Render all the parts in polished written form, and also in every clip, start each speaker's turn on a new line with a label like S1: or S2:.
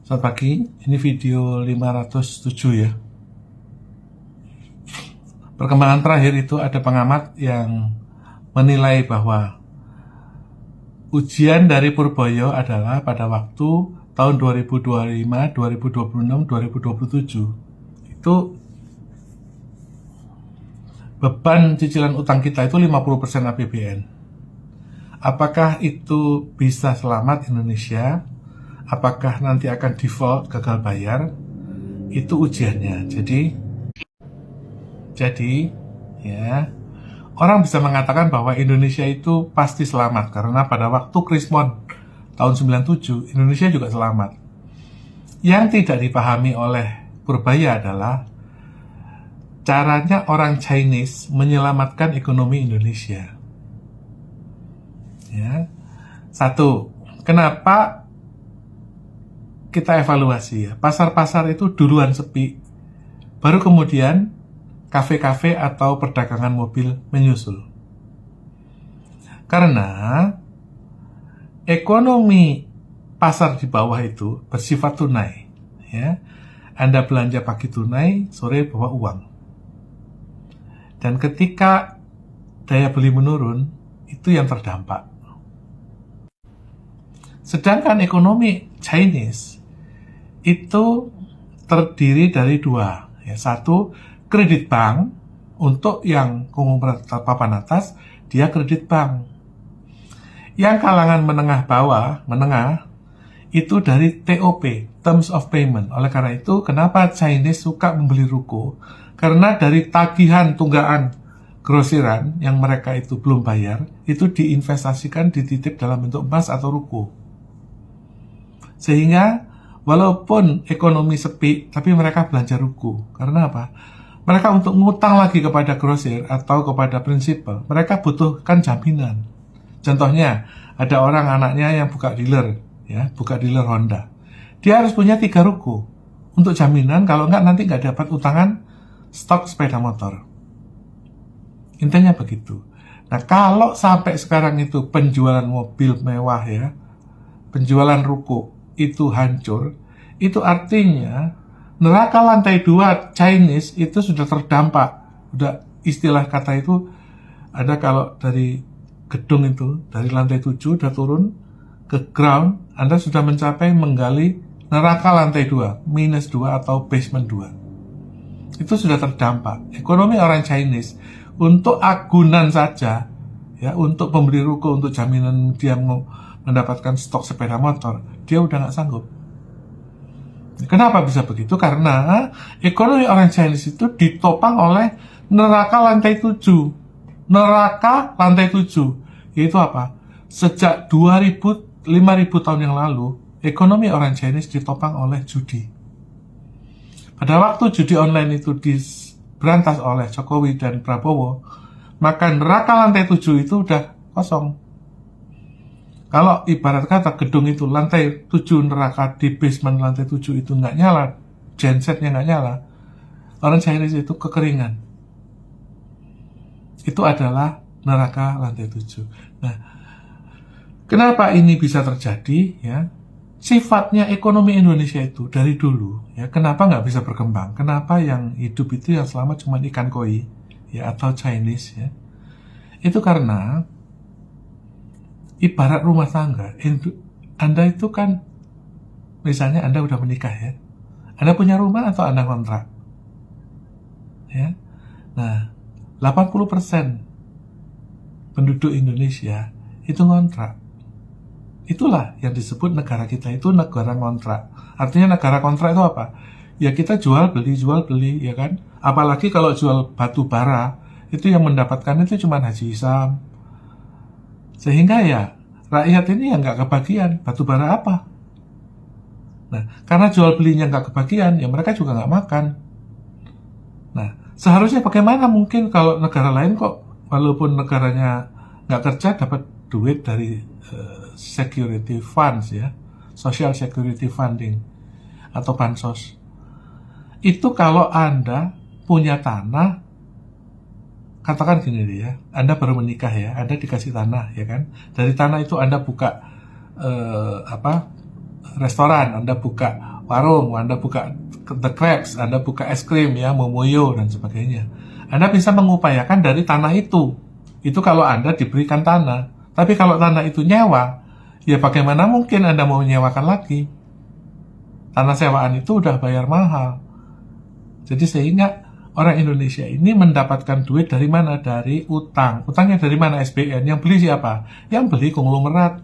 S1: Selamat pagi, ini video 507 ya. Perkembangan terakhir itu ada pengamat yang menilai bahwa ujian dari Purboyo adalah pada waktu tahun 2025, 2026, 2027. Itu beban cicilan utang kita itu 50% APBN. Apakah itu bisa selamat Indonesia? Apakah nanti akan default, gagal bayar? Itu ujiannya. Jadi ya, orang bisa mengatakan bahwa Indonesia itu pasti selamat karena pada waktu Krismon tahun 97 Indonesia juga selamat. Yang tidak dipahami oleh Purbaya adalah caranya orang Chinese menyelamatkan ekonomi Indonesia. Ya. Satu, kenapa kita evaluasi ya? Pasar-pasar itu duluan sepi, baru kemudian kafe-kafe atau perdagangan mobil menyusul. Karena ekonomi pasar di bawah itu bersifat tunai. Ya. Anda belanja pagi tunai, sore bawa uang. Dan ketika daya beli menurun, itu yang terdampak. Sedangkan ekonomi Chinese itu terdiri dari dua. Ya. Satu, kredit bank. Untuk yang konglomerat papan atas, dia kredit bank. Yang kalangan menengah, itu dari TOP, Terms of Payment. Oleh karena itu, kenapa Chinese suka membeli ruko? Karena dari tagihan tunggaan grosiran yang mereka itu belum bayar, itu diinvestasikan, dititip dalam bentuk emas atau ruko. Sehingga walaupun ekonomi sepi, tapi mereka belanja ruko. Karena apa? Mereka untuk ngutang lagi kepada grosir atau kepada prinsipal, mereka butuhkan jaminan. Contohnya, ada orang anaknya yang buka dealer Honda. Dia harus punya 3 ruko untuk jaminan, kalau enggak nanti enggak dapat utangan stok sepeda motor. Intinya begitu. Nah, kalau sampai sekarang itu penjualan mobil mewah ya, penjualan ruko itu hancur, itu artinya neraka lantai 2 Chinese itu sudah terdampak. Udah istilah kata itu ada, kalau dari gedung itu, dari lantai 7 udah turun ke ground, Anda sudah mencapai menggali neraka lantai 2, minus 2 atau basement 2. Itu sudah terdampak. Ekonomi orang Chinese untuk agunan saja, ya, untuk pembeli ruko, untuk jaminan dia mendapatkan stok sepeda motor, dia udah nggak sanggup. Kenapa bisa begitu? Karena ekonomi orang Chinese itu ditopang oleh neraka lantai 7. Neraka lantai 7. Yaitu apa? Sejak 5.000 tahun yang lalu, ekonomi orang Chinese ditopang oleh judi. Pada waktu judi online itu diberantas oleh Jokowi dan Prabowo, maka neraka lantai 7 itu udah kosong. Kalau ibarat kata gedung itu lantai 7 neraka, di basement lantai 7 itu nggak nyala, gensetnya nggak nyala, orang Chinese itu kekeringan. Itu adalah neraka lantai 7. Nah, kenapa ini bisa terjadi? Ya, sifatnya ekonomi Indonesia itu dari dulu, ya, kenapa nggak bisa berkembang? Kenapa yang hidup itu yang selamat cuma ikan koi, ya, atau Chinese, ya? Itu karena ibarat rumah tangga, Anda itu kan, misalnya Anda udah menikah ya, Anda punya rumah atau Anda kontrak? Ya. Nah, 80% penduduk Indonesia itu kontrak. Itulah yang disebut negara kita itu negara kontrak. Artinya negara kontrak itu apa? Ya kita jual beli, ya kan? Apalagi kalau jual batu bara, itu yang mendapatkan itu cuma Haji Isam. Sehingga ya rakyat ini yang nggak kebagian, batu bara apa? Nah, karena jual belinya nggak kebagian, ya mereka juga nggak makan. Nah, seharusnya bagaimana mungkin kalau negara lain kok walaupun negaranya nggak kerja dapat duit dari security funds, ya, social security funding atau bansos. Itu kalau Anda punya tanah, katakan gini deh ya, Anda baru menikah ya, Anda dikasih tanah ya kan, dari tanah itu Anda buka restoran, Anda buka warung, Anda buka The Crepes, Anda buka es krim ya, Momoyo dan sebagainya. Anda bisa mengupayakan dari tanah itu. Itu kalau Anda diberikan tanah. Tapi kalau tanah itu nyewa, ya bagaimana mungkin Anda mau menyewakan lagi? Tanah sewaan itu udah bayar mahal. Jadi sehingga orang Indonesia ini mendapatkan duit dari mana? Dari utang. Utangnya dari mana? SBN. Yang beli siapa? Yang beli konglomerat.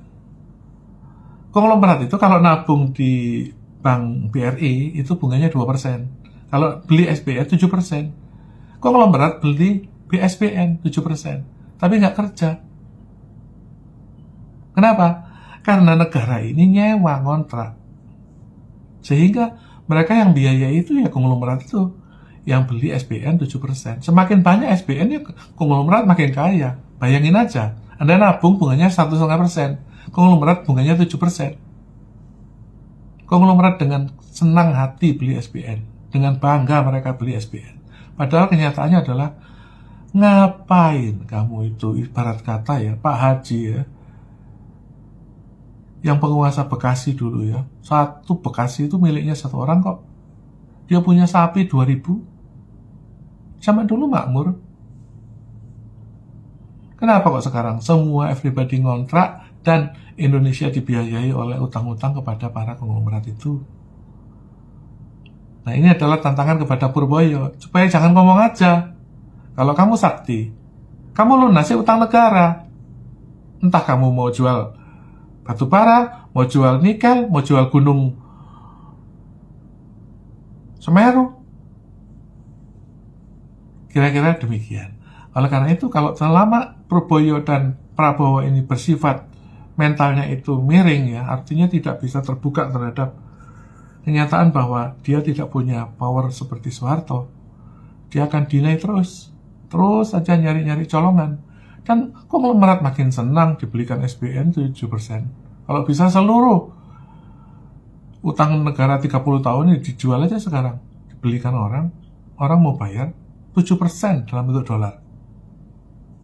S1: Konglomerat itu kalau nabung di Bank BRI itu bunganya 2%. Kalau beli SBN 7%. Konglomerat beli BSBN 7%. Tapi nggak kerja. Kenapa? Karena negara ini nyewa ngontrak. Sehingga mereka yang biaya itu ya konglomerat itu yang beli SBN 7%. Semakin banyak SBN ya konglomerat makin kaya. Bayangin aja, Anda nabung bunganya 1,5%, konglomerat bunganya 7%. Konglomerat dengan senang hati beli SBN, dengan bangga mereka beli SBN. Padahal kenyataannya adalah ngapain kamu itu, ibarat kata ya Pak Haji ya, yang penguasa Bekasi dulu ya, satu Bekasi itu miliknya satu orang kok. Dia punya sapi 2000. Zaman dulu makmur. Kenapa kok sekarang semua everybody ngontrak dan Indonesia dibiayai oleh utang-utang kepada para konglomerat itu? Nah, ini adalah tantangan kepada Purboyo, supaya jangan ngomong aja. Kalau kamu sakti, kamu lunasi utang negara. Entah kamu mau jual batu bara, mau jual nikel, mau jual gunung Semeru. Kira-kira demikian. Oleh karena itu, kalau selama Purboyo dan Prabowo ini bersifat mentalnya itu miring ya, artinya tidak bisa terbuka terhadap kenyataan bahwa dia tidak punya power seperti Soeharto, dia akan deny terus aja nyari-nyari colongan. Dan konglomerat makin senang dibelikan SBN 7%. Kalau bisa seluruh utang negara 30 tahun ini dijual aja sekarang. Dibelikan orang mau bayar 7% dalam bentuk dolar.